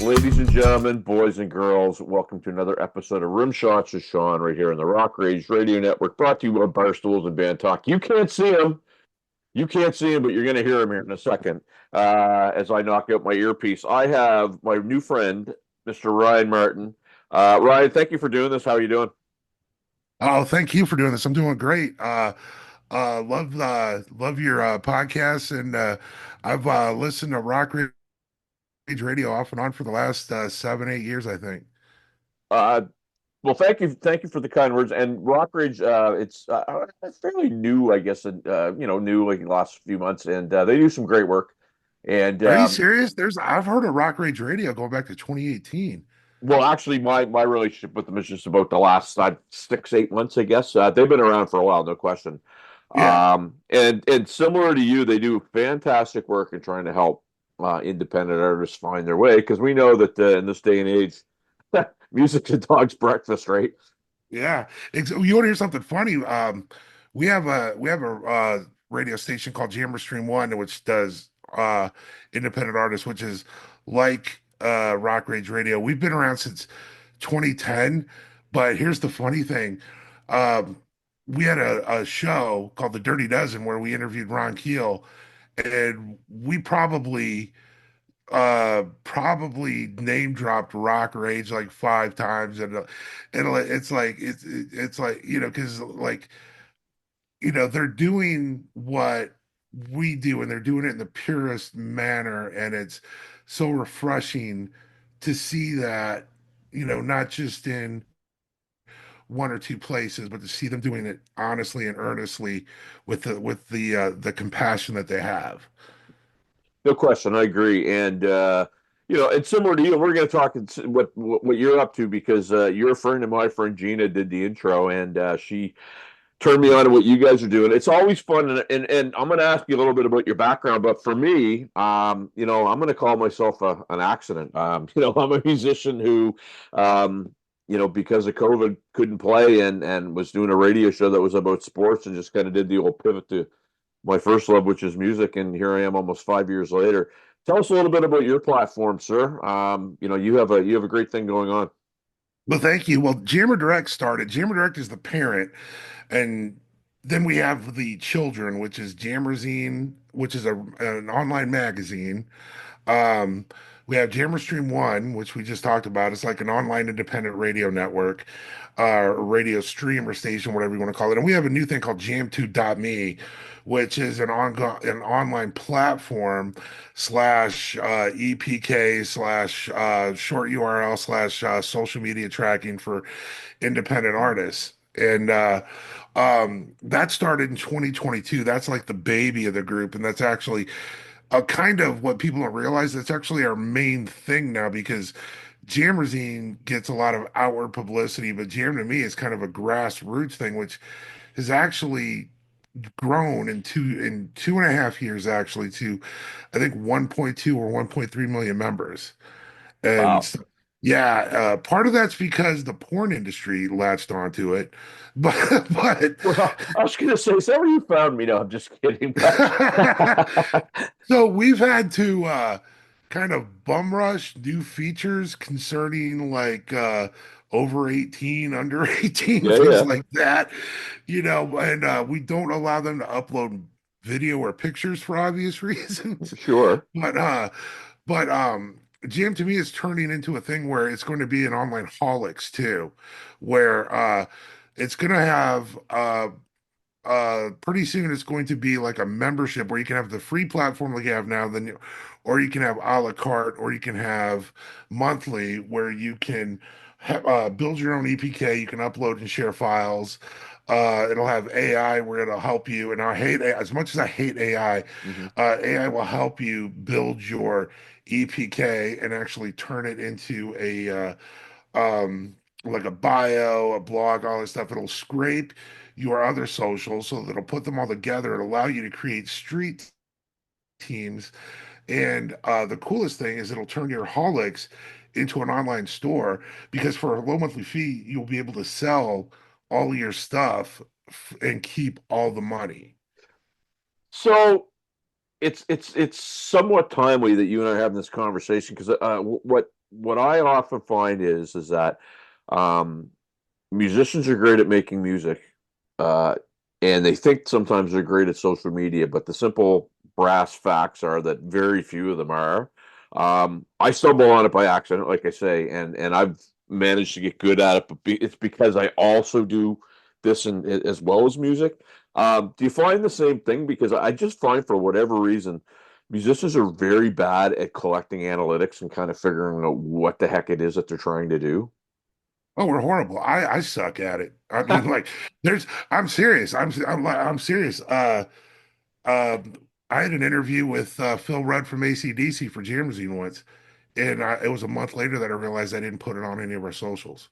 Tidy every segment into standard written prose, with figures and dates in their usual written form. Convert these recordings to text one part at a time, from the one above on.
Ladies and gentlemen, boys and girls, welcome to another episode of Rim Shots with Sean right here on the Rock Rage Radio Network, brought to you by Barstools and Bandtalk. You can't see him, but you're going to hear him here in a second as I knock out my earpiece. I have my new friend, Mr. Ryan Martin. Ryan, thank you for doing this. How are you doing? Oh, thank you for doing this. I'm doing great. Love your podcast, and I've listened to Rage Radio off and on for the last 7, 8 years, I think. Uh, well, thank you for the kind words. And Rock Ridge, it's fairly new, I guess, and new like the last few months, and they do some great work. And Are you serious? I've heard of Rage Radio going back to 2018. well, actually, my relationship with them is just about the last 6, 8 months, I guess. They've been around for a while, no question. Yeah, And similar to you, they do fantastic work in trying to help independent artists find their way because we know that in this day and age, music's a dog's breakfast, right? yeah. You want to hear something funny? We have a radio station called Jammer One, which does independent artists, which is like Rock Rage Radio. We've been around since 2010, but here's the funny thing. Um, we had a show called The Dirty Dozen where we interviewed Ron Keel, and we probably name dropped Rock Rage like 5 times, and it's like, because like, they're doing what we do, and they're doing it in the purest manner, and it's so refreshing to see that, not just in one or two places, but to see them doing it honestly and earnestly with the compassion that they have. No question, I agree. And and similar to you, we're going to talk what you're up to because your friend and my friend Gina did the intro, and she turned me on to what you guys are doing. It's always fun, and I'm going to ask you a little bit about your background. But for me, I'm going to call myself an accident. I'm a musician who, because of COVID, couldn't play and was doing a radio show that was about sports and just kind of did the old pivot to my first love, which is music, and here I am almost 5 years later. Tell us a little bit about your platform, sir. You have a great thing going on. Well, thank you. Well, Jammer Direct started. Jammer Direct is the parent, and then we have the children, which is Jammerzine, which is an online magazine. Um, we have Jammerstream One, which we just talked about. It's like an online independent radio network, radio streamer station, whatever you want to call it. And we have a new thing called Jam2.me, which is an online platform slash EPK slash short URL slash social media tracking for independent artists. And that started in 2022. That's like the baby of the group, and that's actually kind of what people don't realize. That's actually our main thing now because Jammerzine gets a lot of outward publicity, but Jam to me is kind of a grassroots thing, which has actually grown in 2.5 years actually to I think 1.2 or 1.3 million members. And Wow. so, yeah, part of that's because the porn industry latched onto it, but but Well, I was going to say, is that where you found me? No, I'm just kidding. so we've had to kind of bum rush new features concerning like over 18, under 18, Yeah, things yeah, like that, and we don't allow them to upload video or pictures for obvious reasons. sure. But Jam to me is turning into a thing where it's going to be an online holics too, where it's going to have pretty soon it's going to be like a membership where you can have the free platform like you have now, or you can have a la carte, or you can have monthly where you can build your own EPK. You can upload and share files. It'll have AI where it'll help you. And I hate AI, as much as I hate AI, Hmm. AI will help you build your EPK and actually turn it into like a bio, a blog, all this stuff. It'll scrape your other socials so that it'll put them all together and allow you to create street teams. And the coolest thing is it'll turn your holics into an online store because for a low monthly fee, you'll be able to sell all your stuff and keep all the money. So it's somewhat timely that you and I are having this conversation because what what I often find is that um, musicians are great at making music, uh, and they think sometimes they're great at social media, but the simple brass facts are that very few of them are. I stumble on it by accident, like I say, and I've managed to get good at it, but it's because I also do this and as well as music. Do you find the same thing? Because I just find for whatever reason, musicians are very bad at collecting analytics and kind of figuring out what the heck it is that they're trying to do. Oh, we're horrible. I suck at it. I mean, like, I'm serious. I'm serious. Uh, I had an interview with Phil Rudd from AC/DC for Jammazine once, and it was a month later that I realized I didn't put it on any of our socials.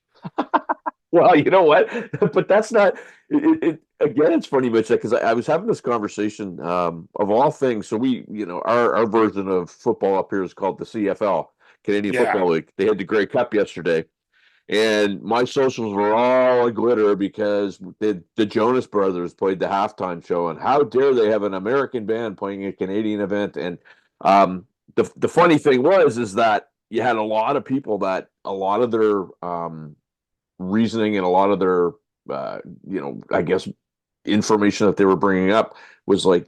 Well, you know what? But that's not again, it's funny, Mitch, because I was having this conversation of all things. So our version of football up here is called the CFL, Canadian Yeah. Football League. They had the Grey Cup yesterday, and my socials were all a glitter because the Jonas Brothers played the halftime show, and how dare they have an American band playing a Canadian event? And the funny thing was is that you had a lot of people that a lot of their reasoning and a lot of their I guess information that they were bringing up was like,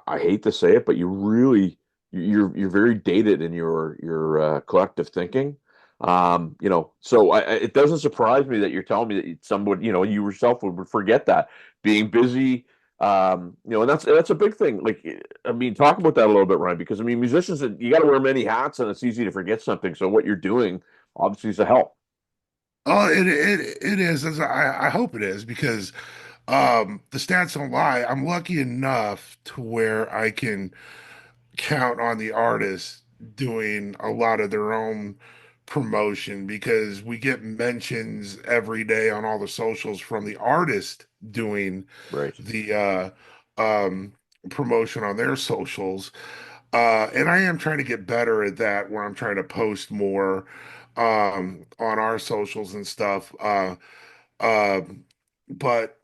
I hate to say it, but you're very dated in your collective thinking. So it doesn't surprise me that you're telling me that someone, you yourself would forget that being busy. And that's a big thing. Like, I mean, talk about that a little bit, Ryan, because I mean, musicians, you got to wear many hats, and it's easy to forget something. So what you're doing obviously is a help. Oh, it is. I hope it is because the stats don't lie. I'm lucky enough to where I can count on the artists doing a lot of their own promotion because we get mentions every day on all the socials from the artist doing Right. the promotion on their socials. And I am trying to get better at that where I'm trying to post more on our socials and stuff. Um, but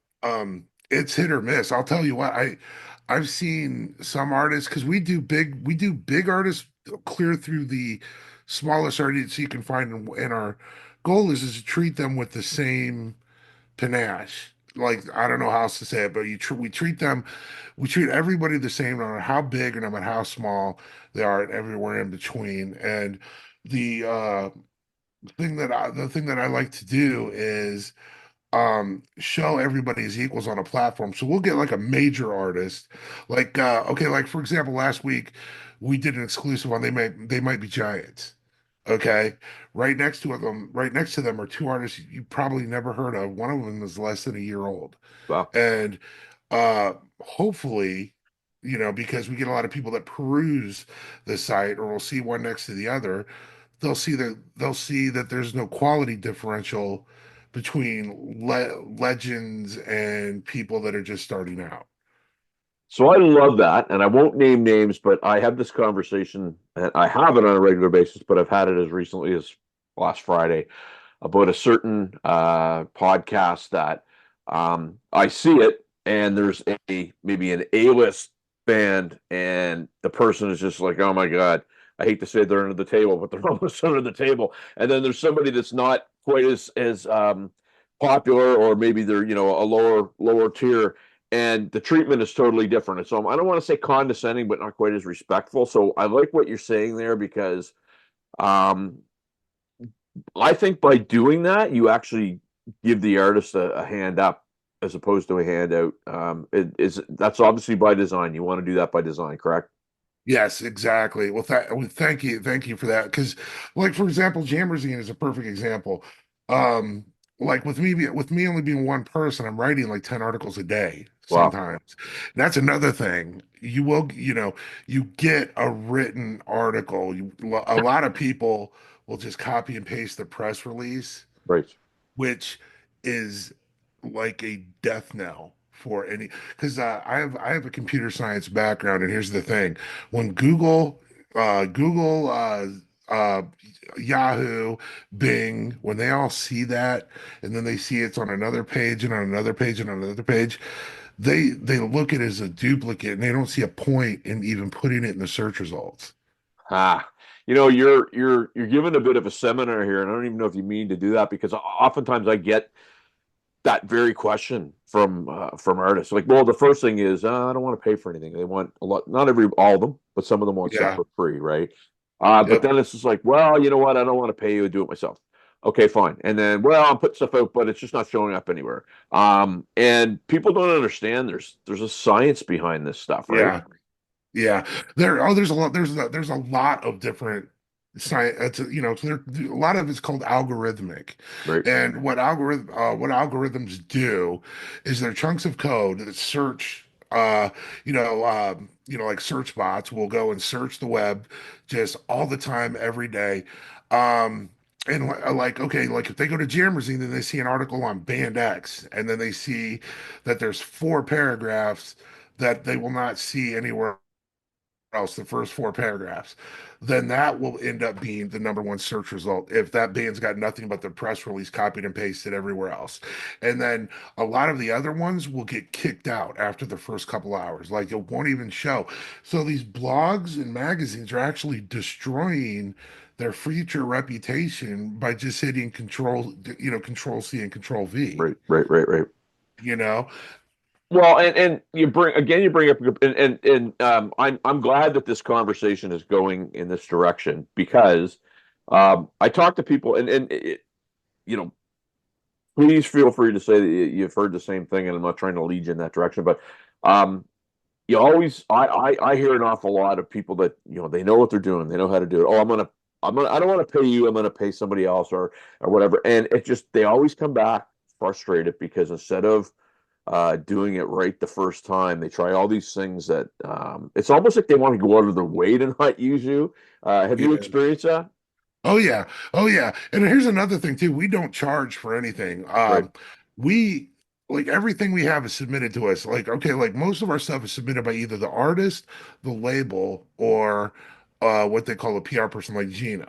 it's hit or miss. I'll tell you what, I've seen some artists because we do big artists clear through the smallest artists you can find, and our goal is to treat them with the same panache. Like I don't know how else to say it, but we treat everybody the same, no matter how big or no matter how small they are, and everywhere in between. And the the thing that I like to do is show everybody as equals on a platform. So we'll get like a major artist, like okay, like for example, last week we did an exclusive on they might be giants. Okay. Right next to them are two artists you probably never heard of. One of them is less than a year old. Well, And hopefully, because we get a lot of people that peruse the site or will see one next to the other, they'll see that there's no quality differential between legends and people that are just starting out. so I love that, and I won't name names, but I have this conversation, and I have it on a regular basis, but I've had it as recently as last Friday about a certain podcast that I see it, and there's maybe an A-list band, and the person is just like, oh my God, I hate to say they're under the table, but they're almost under the table. And then there's somebody that's not quite as popular, or maybe they're a lower tier, and the treatment is totally different. And so I don't want to say condescending, but not quite as respectful. So I like what you're saying there because um, I think by doing that, you actually give the artist a hand up as opposed to a handout. That's obviously by design. You want to do that by design, correct? Yes, exactly. Well, thank you for that. Because, like for example, Jammerzine is a perfect example. Um, like with me only being one person, I'm writing like 10 articles a day Wow. sometimes. And that's another thing. You get a written article. A lot of people will just copy and paste the press release, Right. which is like a death knell for any because I have a computer science background, and here's the thing: when Google, uh, Yahoo, Bing, when they all see that, and then they see it's on another page and on another page and on another page, they look at it as a duplicate, and they don't see a point in even putting it in the search results. Ah. you're giving a bit of a seminar here, and I don't even know if you mean to do that because oftentimes I get that very question from artists. Like, well, the first thing is I don't want to pay for anything. They want a lot, not every all of them, but some of them want stuff Yeah. for free, right? But Yep. then it's just like, well, you know what? I don't want to pay you, do it myself. Okay, fine. And then, well, I'm putting stuff out, but it's just not showing up anywhere. And people don't understand there's a science behind this stuff, right? Yeah. Yeah, there's a lot. There's a lot of different science. So a lot of it's called algorithmic, Right, and what algorithms do is they're chunks of code that search. Like search bots will go and search the web just all the time, every day. Um, like, okay, like if they go to Jammerzine, then they see an article on Band X, and then they see that there's 4 paragraphs that they will not see anywhere else, the first 4 paragraphs, then that will end up being the #1 search result if that band's got nothing but the press release copied and pasted everywhere else. And then a lot of the other ones will get kicked out after the first couple hours. Like it won't even show. So these blogs and magazines are actually destroying their future reputation by just hitting control C and control V, right, right, right, right. you know? Well, and you bring up and I'm glad that this conversation is going in this direction because I talk to people and you know please feel free to say that you've heard the same thing, and I'm not trying to lead you in that direction, but um, you always I hear an awful lot of people that they know what they're doing, they know how to do it. Oh, I don't want to pay you, I'm gonna pay somebody else or whatever, and it just they always come back frustrated because instead of doing it right the first time, they try all these things that it's almost like they want to go out of their way to not use you. Have you Yeah. experienced that? Oh yeah. Oh yeah. And here's another thing too. We don't charge for anything. Right, We like everything we have is submitted to us. Like, okay, like most of our stuff is submitted by either the artist, the label, or what they call a PR person like Gina.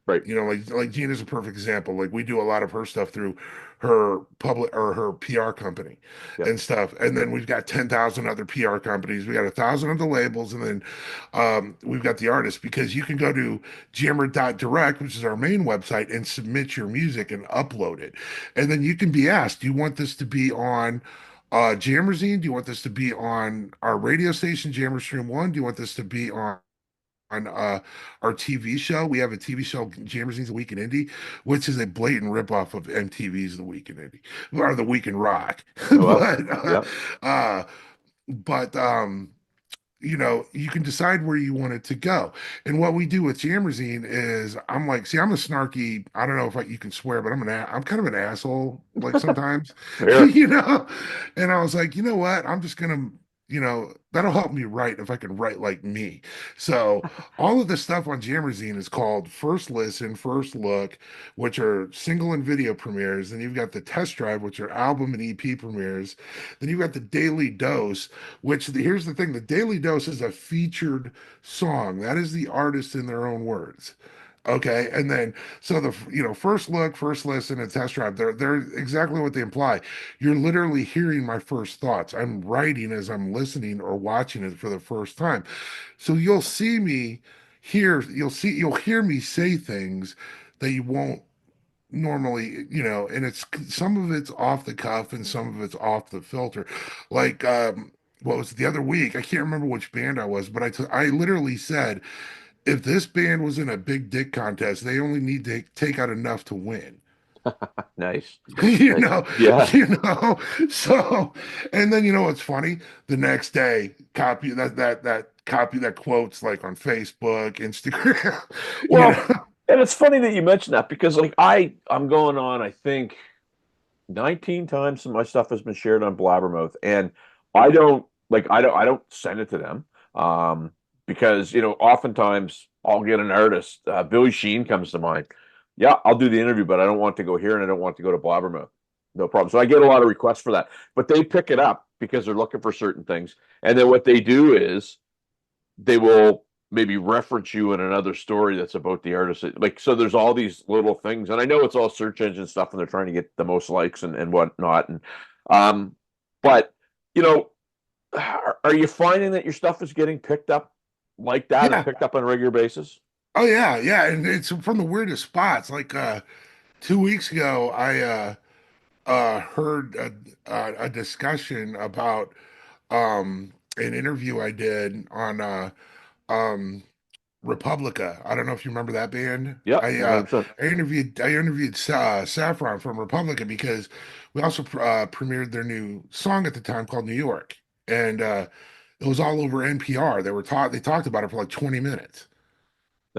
right, Like Gina's a perfect example. Like we do a lot of her stuff through her public or her PR company yeah, and stuff. And then we've got 10,000 other PR companies. We got 1,000 of the labels, and then we've got the artists because you can go to jammer.direct, which is our main website, and submit your music and upload it. And then you can be asked, do you want this to be on Jammerzine? Do you want this to be on our radio station, Jammerstream One? Do you want this to be on our TV show? We have a TV show, Jammerzine's The Week in Indie, which is a blatant ripoff of MTV's The Week in Indie or The Week in Rock. oh well, but yeah. uh, but you can decide where you want it to go. And what we do with Jammerzine is, I'm like, see, I'm a snarky. I don't know if you can swear, but I'm kind of an asshole. Like sometimes, Fair. you know. And I was like, you know what? I'm just gonna. That'll help me write if I can write like me. So all of the stuff on Jammerzine is called First Listen, First Look, which are single and video premieres. Then you've got the Test Drive, which are album and EP premieres. Then you've got the Daily Dose, here's the thing, the Daily Dose is a featured song. That is the artist in their own words. Okay. And then, so first look, first listen, and test drive, they're exactly what they imply. You're literally hearing my first thoughts. I'm writing as I'm listening or watching it for the first time. So you'll hear me say things that you won't normally, and it's some of it's off the cuff and some of it's off the filter. Like what was it, the other week? I can't remember which band I was, but I literally said, if this band was in a big dick contest, they only need to take out enough to win. Nice, you nice. know, Yeah. you know. So, and then what's funny? The next day, copy that copy that quotes like on Facebook, Instagram. you Well, know. and it's funny that you mentioned that because like I'm going on I think 19 times my stuff has been shared on Blabbermouth, and I don't send it to them because oftentimes I'll get an artist. Billy Sheen comes to mind. Yeah, I'll do the interview, but I don't want to go here and I don't want to go to Blabbermouth. No problem. So I get a lot of requests for that, but they pick it up because they're looking for certain things, and then what they do is they will maybe reference you in another story that's about the artist. Like, so there's all these little things, and I know it's all search engine stuff, and they're trying to get the most likes and whatnot. And um, but you know, are you finding that your stuff is getting picked up like that and Yeah. picked up on a regular basis? Oh yeah, yeah, and it's from the weirdest spots. Like 2 weeks ago, I heard a discussion about an interview I did on um Republica. I don't know if you remember that band. Yep, 100%. I interviewed Saffron from Republica because we also premiered their new song at the time called New York, and it was all over NPR. They talked about it for like 20 minutes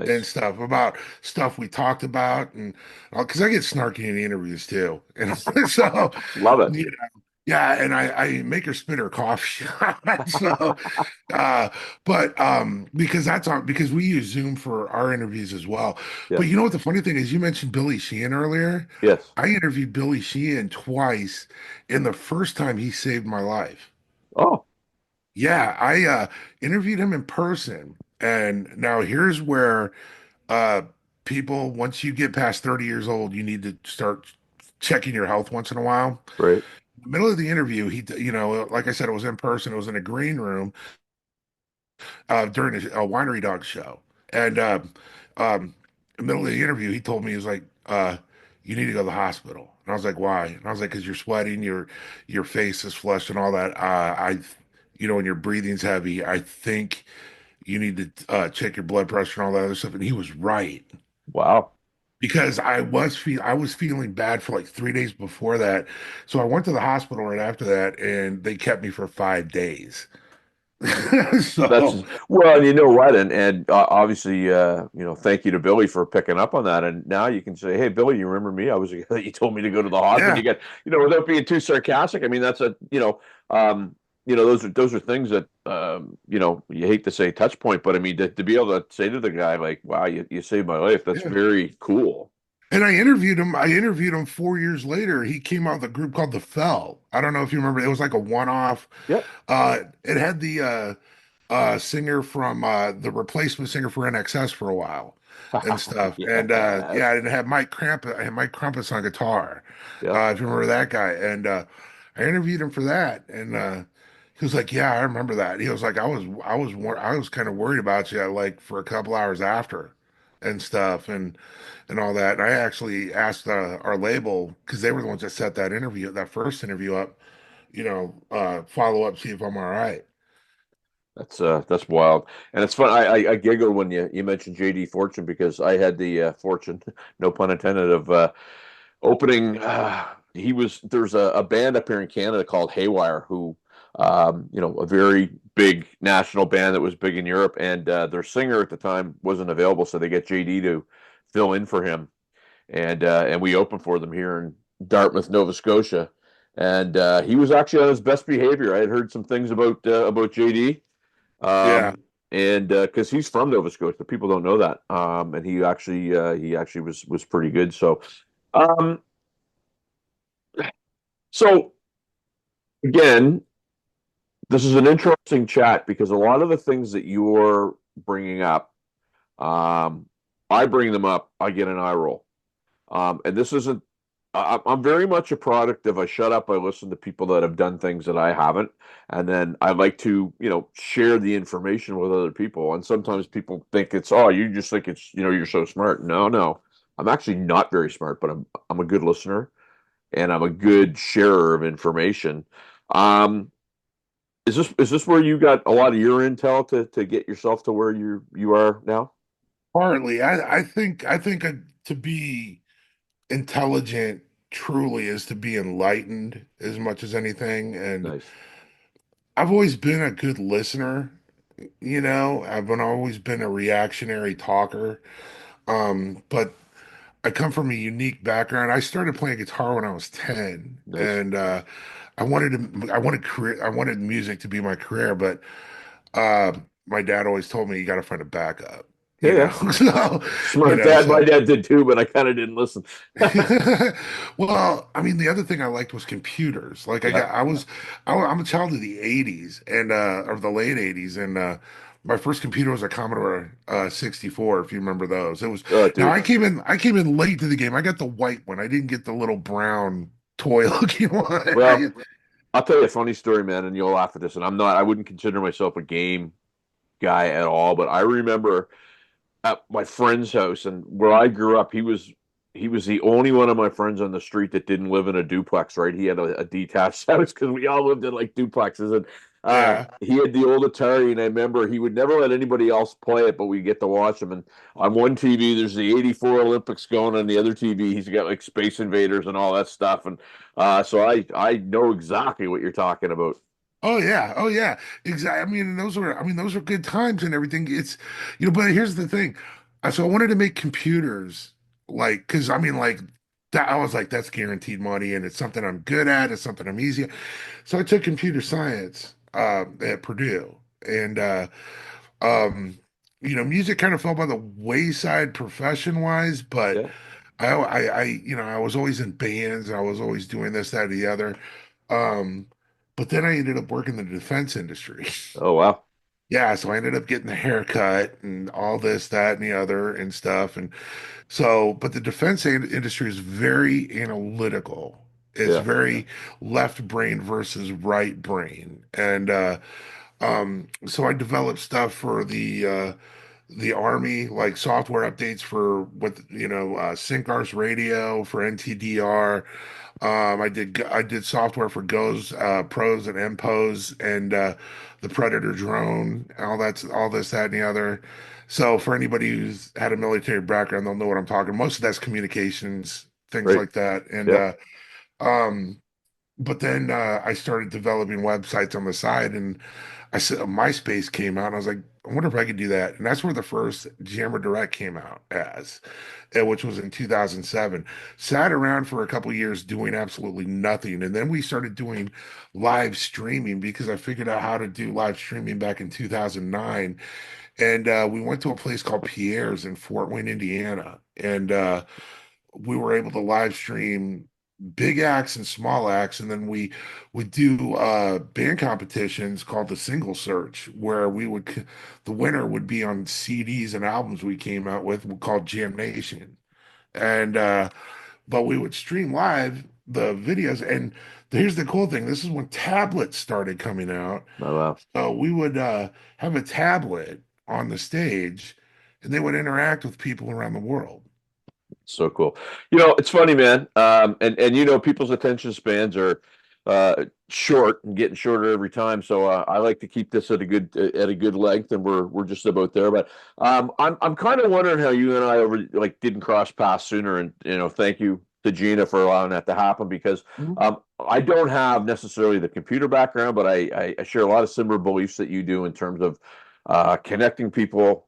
and Nice. stuff about stuff we talked about, and because I get snarky in the interviews too, and so Love it. you know, yeah, and I make her spit her coffee shot. So uh, but because we use Zoom for our interviews as well. But Yes. you know what the funny thing is, you mentioned Billy Sheehan earlier. Yes. I interviewed Billy Sheehan twice, and the first time he saved my life. Oh, Yeah, I interviewed him in person. And now here's where uh people, once you get past 30 years old, you need to start checking your health once in a while. great. In the middle of the interview, like I said, it was in person, it was in a green room during a winery dog show. And in the middle of the interview, he told me, he was like, you need to go to the hospital. And I was like, why? And I was like, because you're sweating, your face is flushed and all that. And your breathing's heavy. I think you need to check your blood pressure and all that other stuff. And he was right. Wow. Because I was feeling bad for like 3 days before that. So I went to the hospital right after that and they kept me for 5 days. That's So well, and you know what, and obviously, thank you to Billy for picking up on that. And now you can say, "Hey, Billy, you remember me? I was the guy that you told me to go to the hospital." yeah. You get, without being too sarcastic. I mean, that's those are things that you hate to say touch point, but I mean to be able to say to the guy like, "Wow, you saved my life." That's Yeah. very cool. And I interviewed him 4 years later. He came out with a group called The Fell. I don't know if you remember. It was like a one-off. Yep. It had the singer from the replacement singer for NXS for a while and stuff. And yeah, Yes. it had Mike Crumpus on guitar. Yep. If you remember that guy. And I interviewed him for that. And he was like, "Yeah, I remember that." He was like, I was kind of worried about you like for a couple hours after and stuff and all that. And I actually asked our label because they were the ones that set that first interview up, follow up, see if I'm all right. That's wild, and it's fun. I giggle when you mentioned JD Fortune because I had the fortune, no pun intended, of opening. There's a band up here in Canada called Haywire, who a very big national band that was big in Europe, and their singer at the time wasn't available, so they get JD to fill in for him, and we opened for them here in Dartmouth, Nova Scotia, and he was actually on his best behavior. I had heard some things about JD. Yeah. And because he's from Nova Scotia, people don't know that. And he actually was pretty good. Um, so again, this is an interesting chat because a lot of the things that you're bringing up, um, I bring them up, I get an eye roll. And this isn't. I'm very much a product of I shut up, I listen to people that have done things that I haven't, and then I like to, share the information with other people. And sometimes people think it's, oh, you just think it's, you're so smart. No, no, I'm actually not very smart, but I'm a good listener and I'm a good sharer of information. Um, is this where you got a lot of your intel to get yourself to where you are now? Partly. I think to be intelligent truly is to be enlightened as much as anything. And Nice. I've always been a good listener, always been a reactionary talker. But I come from a unique background. I started playing guitar when I was 10, Nice. and I wanted music to be my career, but uh, my dad always told me you got to find a backup, Yeah, yeah. So, Smart dad. My so dad did too, but I kind of didn't listen. well, I mean, the other thing I liked was computers. Like Yeah. I'm a child of the '80s and of the late '80s, and my first computer was a Commodore 64. If you remember those, it was. Oh, Now dude. I came in late to the game. I got the white one. I didn't get the little brown toy looking Well, one. I'll tell you a funny story, man, and you'll laugh at this. And I wouldn't consider myself a game guy at all, but I remember at my friend's house, and where I grew up, he was the only one of my friends on the street that didn't live in a duplex. Right, he had a detached house because we all lived in like duplexes, and Yeah. he had the old Atari, and I remember he would never let anybody else play it, but we get to watch him. And on one TV, there's the '84 Olympics going, on the other TV, he's got like Space Invaders and all that stuff, and so I know exactly what you're talking about. Oh yeah, oh yeah, exactly. I mean, those were good times and everything. It's, but here's the thing. So I wanted to make computers, like, because I mean, like, that. I was like, that's guaranteed money, and it's something I'm good at. It's something I'm easy at. So I took computer science at Purdue, and um, music kind of fell by the wayside profession wise, but Yeah. I was always in bands. I was always doing this, that, or the other. Um, but then I ended up working in the defense industry. Oh wow. Yeah, so I ended up getting the haircut and all this, that, and the other and stuff. And so, but the defense industry is very analytical. It's Yeah. very left brain versus right brain. And so I developed stuff for the Army, like software updates for SyncArts radio for NTDR. I did software for Go's Pros and MPOs and the Predator drone, all this, that, and the other. So for anybody who's had a military background, they'll know what I'm talking. Most of that's communications, things Right. like that. And Yeah. um, but then I started developing websites on the side, and I said MySpace came out, and I was like, I wonder if I could do that. And that's where the first Jammer Direct came out as, which was in 2007. Sat around for a couple years doing absolutely nothing, and then we started doing live streaming because I figured out how to do live streaming back in 2009. And we went to a place called Pierre's in Fort Wayne, Indiana, and we were able to live stream big acts and small acts, and then we would do band competitions called the Single Search, where the winner would be on CDs and albums we came out with called Jam Nation. And but we would stream live the videos, and here's the cool thing, this is when tablets started coming out. Oh wow. So we would have a tablet on the stage, and they would interact with people around the world. So cool. It's funny, man. And people's attention spans are short and getting shorter every time. So I like to keep this at a good length, and we're just about there. But I'm kind of wondering how you and I didn't cross paths sooner. And thank you to Gina for allowing that to happen, because I don't have necessarily the computer background, but I share a lot of similar beliefs that you do in terms of connecting people,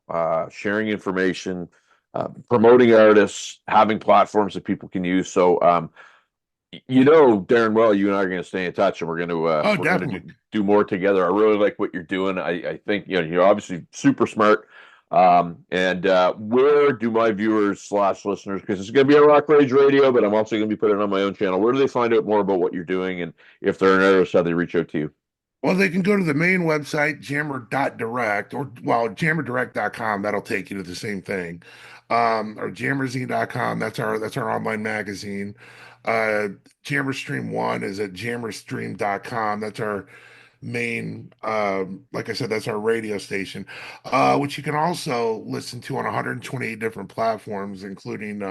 sharing information, promoting artists, having platforms that people can use. So, Darren, well, you and I are going to stay in touch, and Oh, we're going to definitely. do more together. I really like what you're doing. I think you're obviously super smart. And where do my viewers slash listeners, because it's going to be on Rock Rage Radio, but I'm also going to be putting it on my own channel. Where do they find out more about what you're doing, and if they're an artist, how they reach out to you? Well, they can go to the main website, jammer.direct, or well, jammerdirect.com. That'll take you to the same thing. Or jammerzine.com. That's our online magazine. Uh, Jammerstream One is at jammerstream.com. That's our main, like I said, that's our radio station, which you can also listen to on 128 different platforms, including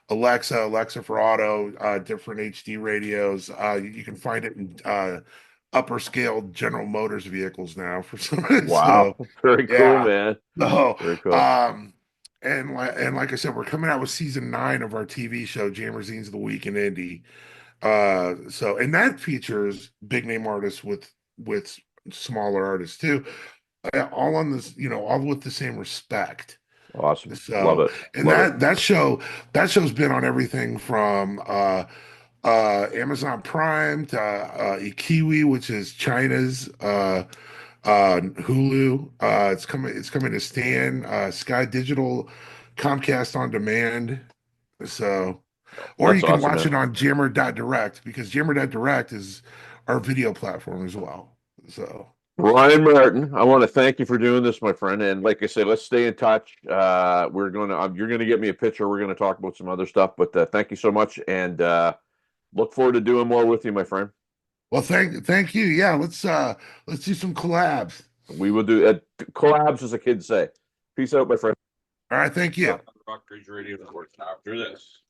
Alexa for auto, different HD radios. You can find it in upper scale General Motors vehicles now for some. Wow, So very cool, yeah, man. no, Very cool. um, and like I said, we're coming out with season 9 of our TV show, Jammerzine's of the Week in Indie. And that features big name artists with smaller artists too, all on this, all with the same respect. Awesome. Love So, it. and Love it. that show's been on everything from Amazon Prime to Ikiwi, which is China's Hulu. It's coming to Stan, Sky Digital, Comcast on Demand. So, or That's you can awesome, watch man. it on Jammer.direct because Jammer.direct is our video platform as well. So, Ryan Martin, I want to thank you for doing this, my friend. And like I said, let's stay in touch. You're going to get me a picture. We're going to talk about some other stuff, but thank you so much. And look forward to doing more with you, my friend. well, thank you. Yeah, let's do some collabs. We will do collabs, as the kids say. Peace out, my friend. All right, thank you. Rock Ridge Radio Network after this.